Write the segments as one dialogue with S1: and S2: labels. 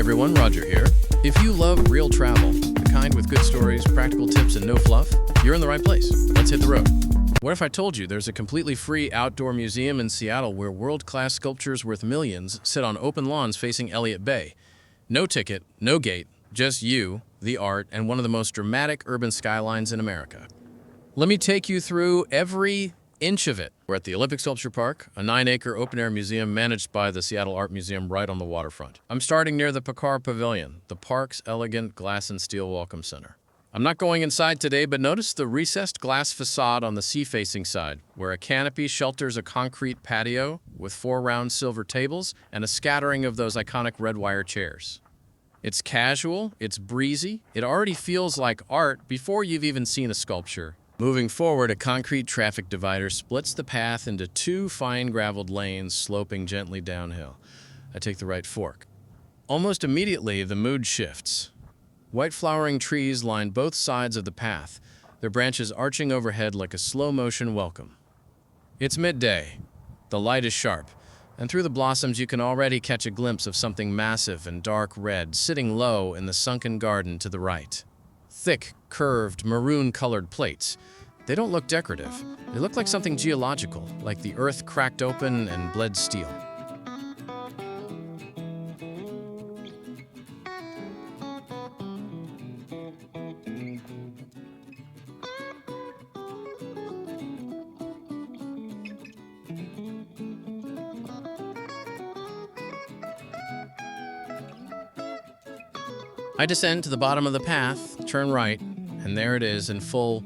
S1: everyone, Roger here. If you love real travel, the kind with good stories, practical tips, and no fluff, you're in the right place. Let's hit the road. What if I told you there's a completely free outdoor museum in Seattle where world-class sculptures worth millions sit on open lawns facing Elliott Bay? No ticket, no gate, just you, the art, and one of the most dramatic urban skylines in America. Let me take you through every inch of it. We're at the Olympic Sculpture Park, a 9-acre open-air museum managed by the Seattle Art Museum right on the waterfront. I'm starting near the PACCAR Pavilion, the park's elegant glass and steel welcome center. I'm not going inside today, but notice the recessed glass facade on the sea-facing side, where a canopy shelters a concrete patio with 4 round silver tables and a scattering of those iconic red wire chairs. It's casual, it's breezy, it already feels like art before you've even seen a sculpture. Moving forward, a concrete traffic divider splits the path into 2 fine graveled lanes sloping gently downhill. I take the right fork. Almost immediately, the mood shifts. White flowering trees line both sides of the path, their branches arching overhead like a slow-motion welcome. It's midday. The light is sharp, and through the blossoms you can already catch a glimpse of something massive and dark red sitting low in the sunken garden to the right. Thick, curved, maroon-colored plates. They don't look decorative. They look like something geological, like the earth cracked open and bled steel. I descend to the bottom of the path, turn right, and there it is in full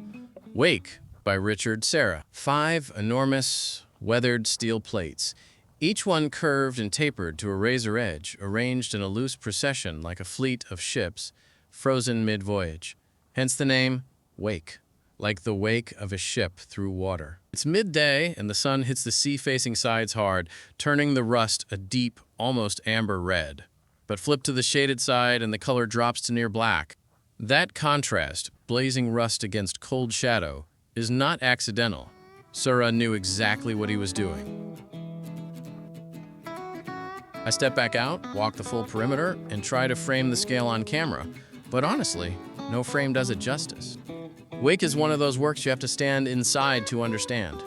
S1: Wake by Richard Serra. 5 enormous, weathered steel plates, each one curved and tapered to a razor edge, arranged in a loose procession like a fleet of ships frozen mid-voyage. Hence the name Wake, like the wake of a ship through water. It's midday, and the sun hits the sea-facing sides hard, turning the rust a deep, almost amber red. But flip to the shaded side and the color drops to near black. That contrast, blazing rust against cold shadow, is not accidental. Serra knew exactly what he was doing. I step back out, walk the full perimeter, and try to frame the scale on camera. But honestly, no frame does it justice. Wake is one of those works you have to stand inside to understand.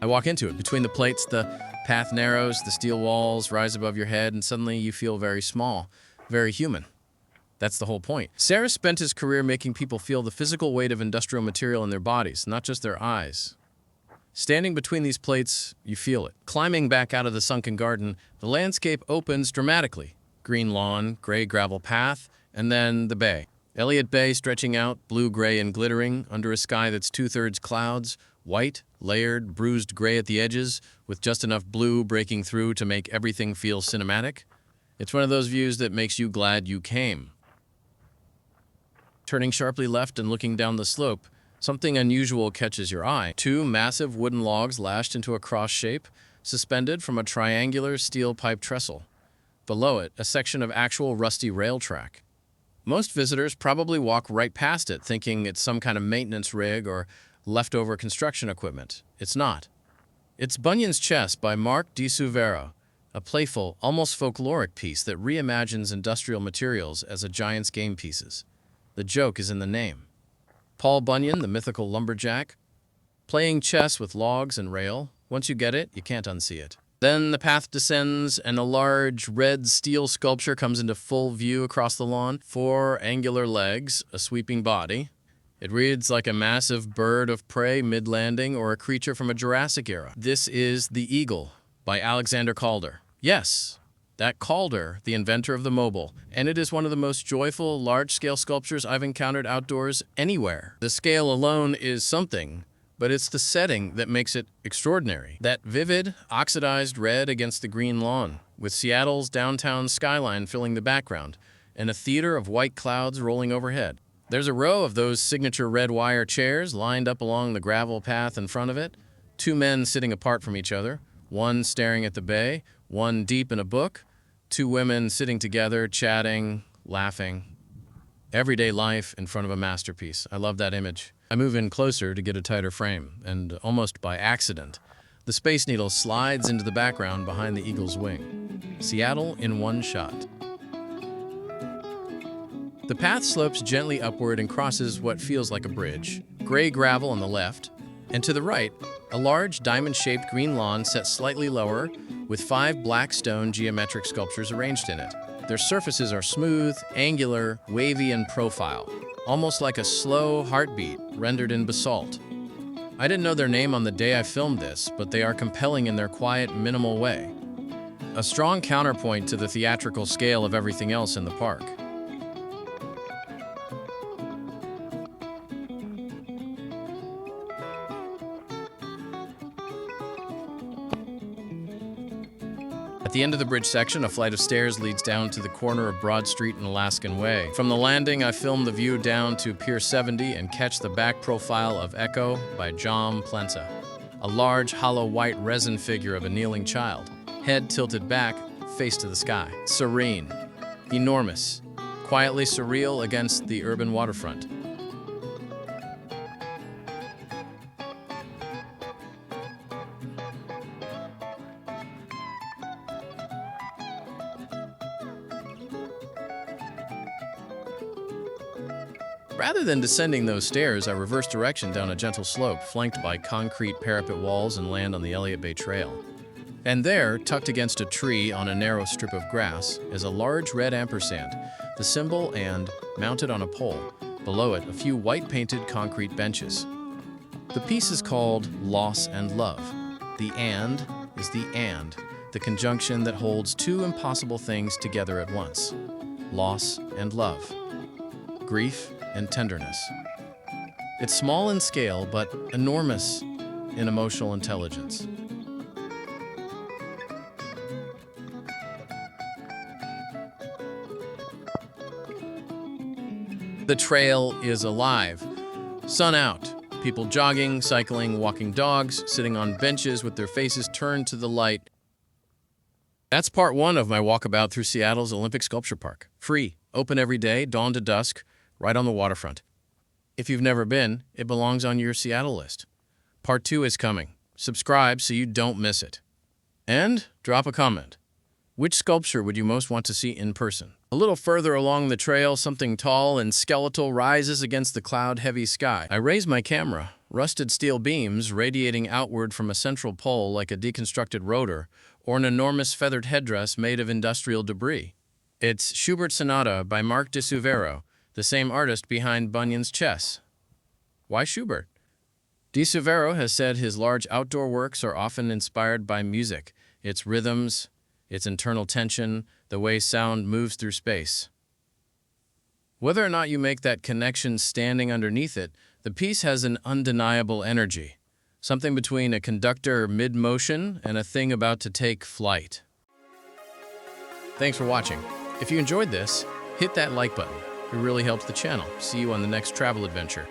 S1: I walk into it. Between the plates, the path narrows, the steel walls rise above your head, and suddenly you feel very small, very human. That's the whole point. Serra spent his career making people feel the physical weight of industrial material in their bodies, not just their eyes. Standing between these plates, you feel it. Climbing back out of the sunken garden, the landscape opens dramatically. Green lawn, gray gravel path, and then the bay. Elliott Bay stretching out, blue-gray and glittering, under a sky that's 2/3 clouds, white, layered, bruised gray at the edges, with just enough blue breaking through to make everything feel cinematic. It's one of those views that makes you glad you came. Turning sharply left and looking down the slope, something unusual catches your eye. 2 massive wooden logs lashed into a cross shape, suspended from a triangular steel pipe trestle. Below it, a section of actual rusty rail track. Most visitors probably walk right past it, thinking it's some kind of maintenance rig or leftover construction equipment. It's not. It's Bunyan's Chess by Mark de Suvero, a playful, almost folkloric piece that reimagines industrial materials as a giant's game pieces. The joke is in the name. Paul Bunyan, the mythical lumberjack, playing chess with logs and rail. Once you get it, you can't unsee it. Then the path descends, and a large red steel sculpture comes into full view across the lawn. 4 angular legs, a sweeping body. It reads like a massive bird of prey mid-landing or a creature from a Jurassic era. This is The Eagle by Alexander Calder. Yes, that Calder, the inventor of the mobile, and it is one of the most joyful, large-scale sculptures I've encountered outdoors anywhere. The scale alone is something, but it's the setting that makes it extraordinary. That vivid, oxidized red against the green lawn, with Seattle's downtown skyline filling the background, and a theater of white clouds rolling overhead. There's a row of those signature red wire chairs lined up along the gravel path in front of it, two men sitting apart from each other, one staring at the bay, one deep in a book, two women sitting together, chatting, laughing. Everyday life in front of a masterpiece. I love that image. I move in closer to get a tighter frame, and almost by accident, the Space Needle slides into the background behind the eagle's wing. Seattle in one shot. The path slopes gently upward and crosses what feels like a bridge. Gray gravel on the left, and to the right, a large diamond-shaped green lawn set slightly lower with 5 black stone geometric sculptures arranged in it. Their surfaces are smooth, angular, wavy in profile, almost like a slow heartbeat rendered in basalt. I didn't know their name on the day I filmed this, but they are compelling in their quiet, minimal way. A strong counterpoint to the theatrical scale of everything else in the park. At the end of the bridge section, a flight of stairs leads down to the corner of Broad Street and Alaskan Way. From the landing, I film the view down to Pier 70 and catch the back profile of Echo by John Plensa, a large, hollow white resin figure of a kneeling child, head tilted back, face to the sky. Serene, enormous, quietly surreal against the urban waterfront. Rather than descending those stairs, I reverse direction down a gentle slope flanked by concrete parapet walls and land on the Elliott Bay Trail. And there, tucked against a tree on a narrow strip of grass, is a large red ampersand, the symbol, and, mounted on a pole, below it a few white-painted concrete benches. The piece is called Loss and Love. The and is the conjunction that holds two impossible things together at once. Loss and love. Grief and tenderness. It's small in scale, but enormous in emotional intelligence. The trail is alive. Sun out. People jogging, cycling, walking dogs, sitting on benches with their faces turned to the light. That's part 1 of my walkabout through Seattle's Olympic Sculpture Park. Free, open every day, dawn to dusk, right on the waterfront. If you've never been, it belongs on your Seattle list. Part 2 is coming. Subscribe so you don't miss it. And drop a comment. Which sculpture would you most want to see in person? A little further along the trail, something tall and skeletal rises against the cloud-heavy sky. I raise my camera, rusted steel beams radiating outward from a central pole like a deconstructed rotor or an enormous feathered headdress made of industrial debris. It's Schubert Sonata by Mark de Suvero, the same artist behind Bunyan's Chess. Why Schubert? De Suvero has said his large outdoor works are often inspired by music, its rhythms, its internal tension, the way sound moves through space. Whether or not you make that connection standing underneath it, the piece has an undeniable energy, something between a conductor mid-motion and a thing about to take flight. Thanks for watching. If you enjoyed this, hit that like button. It really helps the channel. See you on the next travel adventure.